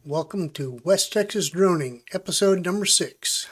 Welcome to West Texas Droning, episode number 6.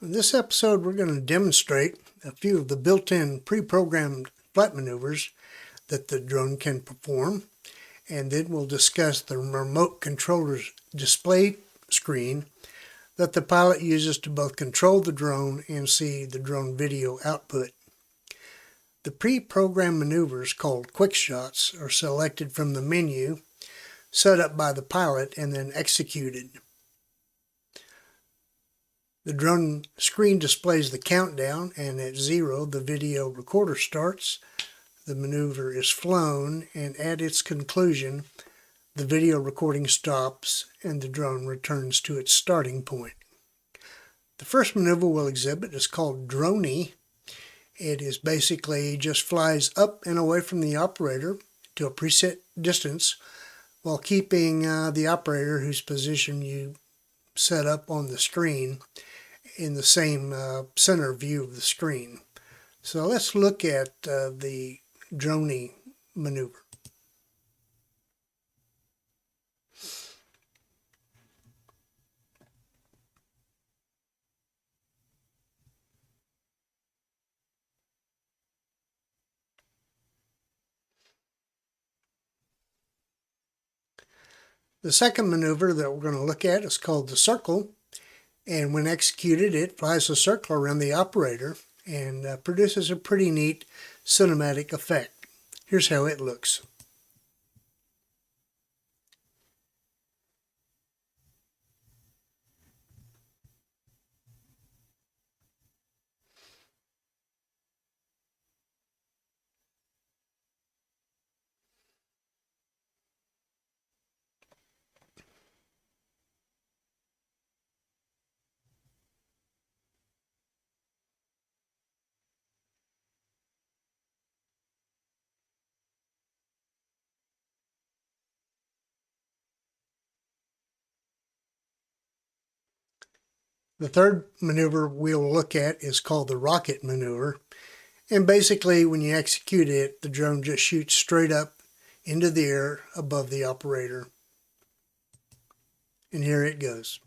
In this episode, we're going to demonstrate a few of the built-in pre-programmed flight maneuvers that the drone can perform, and then we'll discuss the remote controller's display screen that the pilot uses to both control the drone and see the drone video output. The pre-programmed maneuvers, called quick shots, are selected from the menu, set up by the pilot, and then executed. The drone screen displays the countdown, and at 0 the video recorder starts, the maneuver is flown, and at its conclusion the video recording stops and the drone returns to its starting point. The first maneuver we'll exhibit is called Droney. It is basically just flies up and away from the operator to a preset distance while keeping the operator whose position you set up on the screen in the same center view of the screen. So let's look at the Droney maneuver. The second maneuver that we're going to look at is called the circle, and when executed it flies a circle around the operator and produces a pretty neat cinematic effect. Here's how it looks. The third maneuver we'll look at is called the rocket maneuver. And basically, when you execute it, the drone just shoots straight up into the air above the operator. And here it goes.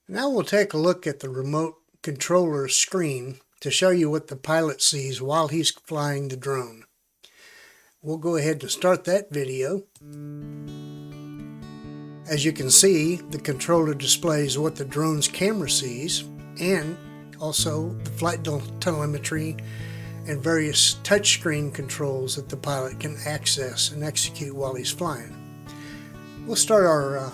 Now we'll take a look at the remote controller screen to show you what the pilot sees while he's flying the drone. We'll go ahead and start that video. As you can see, the controller displays what the drone's camera sees and also the flight telemetry and various touchscreen controls that the pilot can access and execute while he's flying. We'll start our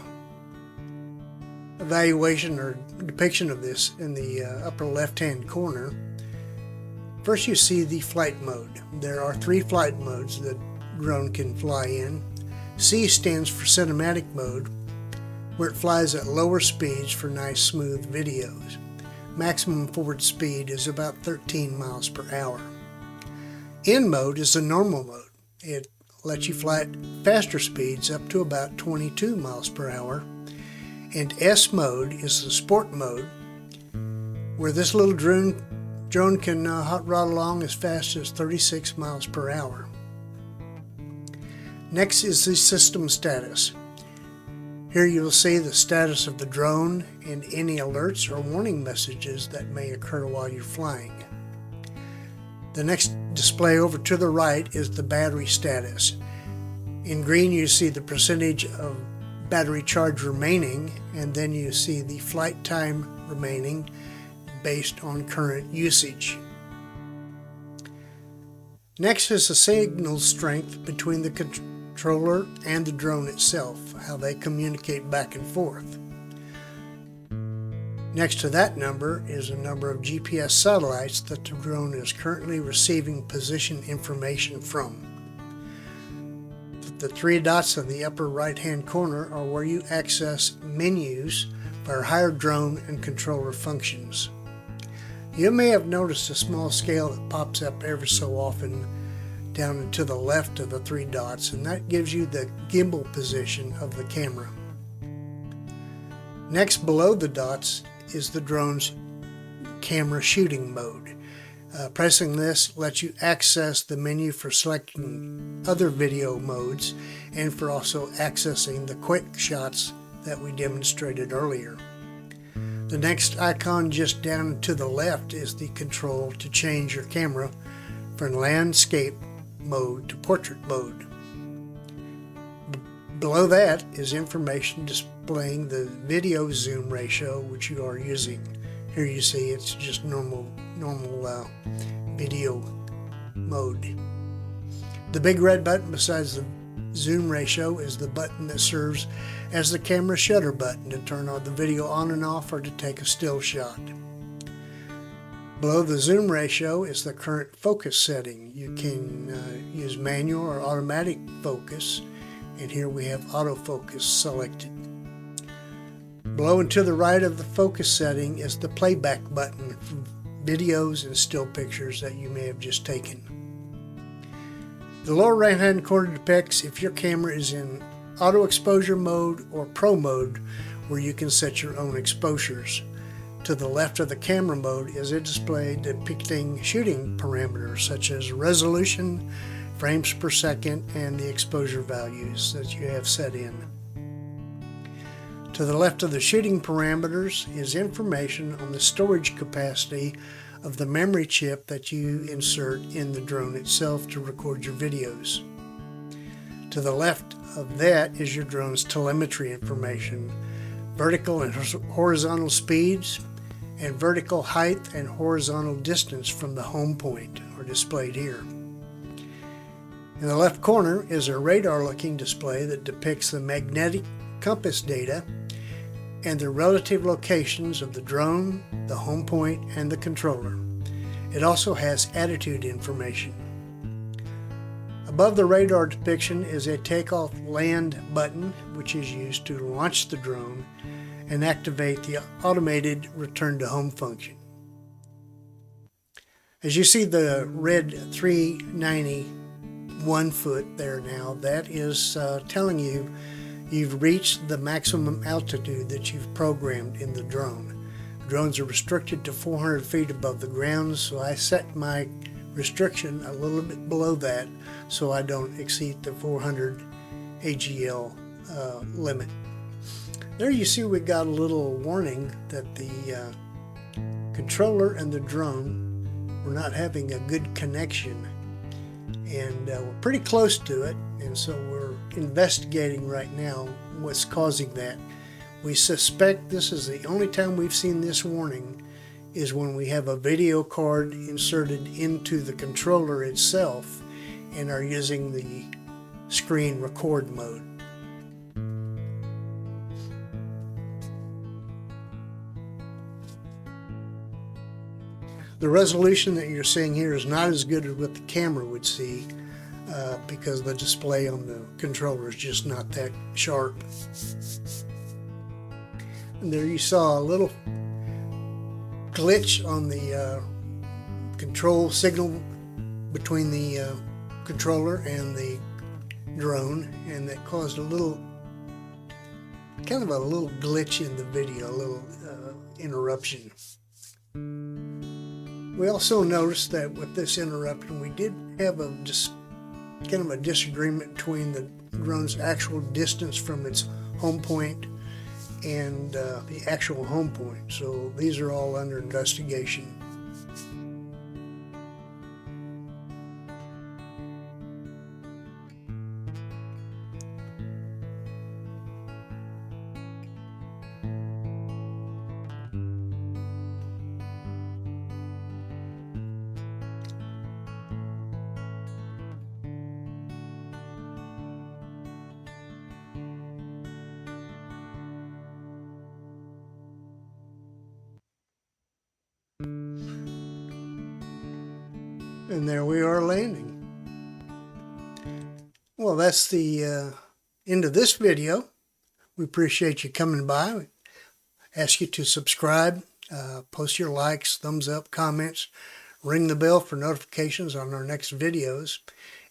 evaluation or depiction of this in the upper left-hand corner. First, you see the flight mode. There are 3 flight modes that drone can fly in. C stands for cinematic mode, where it flies at lower speeds for nice smooth videos. Maximum forward speed is about 13 miles per hour. N mode is the normal mode. It lets you fly at faster speeds up to about 22 miles per hour. And S mode is the sport mode, where this little drone can hot rod along as fast as 36 miles per hour. Next is the system status. Here you'll see the status of the drone and any alerts or warning messages that may occur while you're flying. The next display over to the right is the battery status. In green you see the percentage of battery charge remaining, and then you see the flight time remaining based on current usage. Next is the signal strength between the controller and the drone itself, how they communicate back and forth. Next to that number is the number of GPS satellites that the drone is currently receiving position information from. The 3 dots in the upper right hand corner are where you access menus our higher drone and controller functions. You may have noticed a small scale that pops up ever so often down and to the left of the three dots, and that gives you the gimbal position of the camera. Next, below the dots is the drone's camera shooting mode. Pressing this lets you access the menu for selecting other video modes and for also accessing the quick shots that we demonstrated earlier. The next icon just down to the left is the control to change your camera from landscape mode to portrait mode. Below that is information displaying the video zoom ratio which you are using. Here you see it's just normal video mode. The big red button besides the zoom ratio is the button that serves as the camera shutter button to turn on the video on and off or to take a still shot. Below the zoom ratio is the current focus setting. You can use manual or automatic focus, and here we have autofocus selected. Below and to the right of the focus setting is the playback button for videos and still pictures that you may have just taken. The lower right hand corner depicts if your camera is in auto exposure mode or pro mode, where you can set your own exposures. To the left of the camera mode is a display depicting shooting parameters such as resolution, frames per second, and the exposure values that you have set in. To the left of the shooting parameters is information on the storage capacity of the memory chip that you insert in the drone itself to record your videos. To the left of that is your drone's telemetry information, vertical and horizontal speeds, and vertical height and horizontal distance from the home point are displayed here. In the left corner is a radar-looking display that depicts the magnetic compass data and the relative locations of the drone, the home point, and the controller. It also has attitude information. Above the radar depiction is a takeoff land button, which is used to launch the drone and activate the automated return to home function. As you see the red 391 foot there now, that is telling you you've reached the maximum altitude that you've programmed in the drone. Drones are restricted to 400 feet above the ground, so I set my restriction a little bit below that so I don't exceed the 400 AGL limit. There you see we got a little warning that the controller and the drone were not having a good connection, and we're pretty close to it, and so we're investigating right now what's causing that. We suspect this is the only time we've seen this warning is when we have a video card inserted into the controller itself and are using the screen record mode. The resolution that you're seeing here is not as good as what the camera would see because the display on the controller is just not that sharp. And there you saw a little glitch on the control signal between the controller and the drone, and that caused a little kind of a little glitch in the video, a little interruption. We also noticed that with this interruption we did have kind of a disagreement between the drone's actual distance from its home point and the actual home point. So these are all under investigation. And there we are landing. Well, that's the end of this video. We appreciate you coming by. ask you to subscribe, post your likes, thumbs up, comments, ring the bell for notifications on our next videos.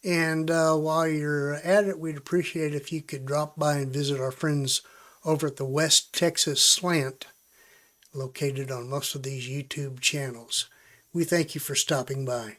And while you're at it, we'd appreciate if you could drop by and visit our friends over at the West Texas Slant, located on most of these YouTube channels. We thank you for stopping by.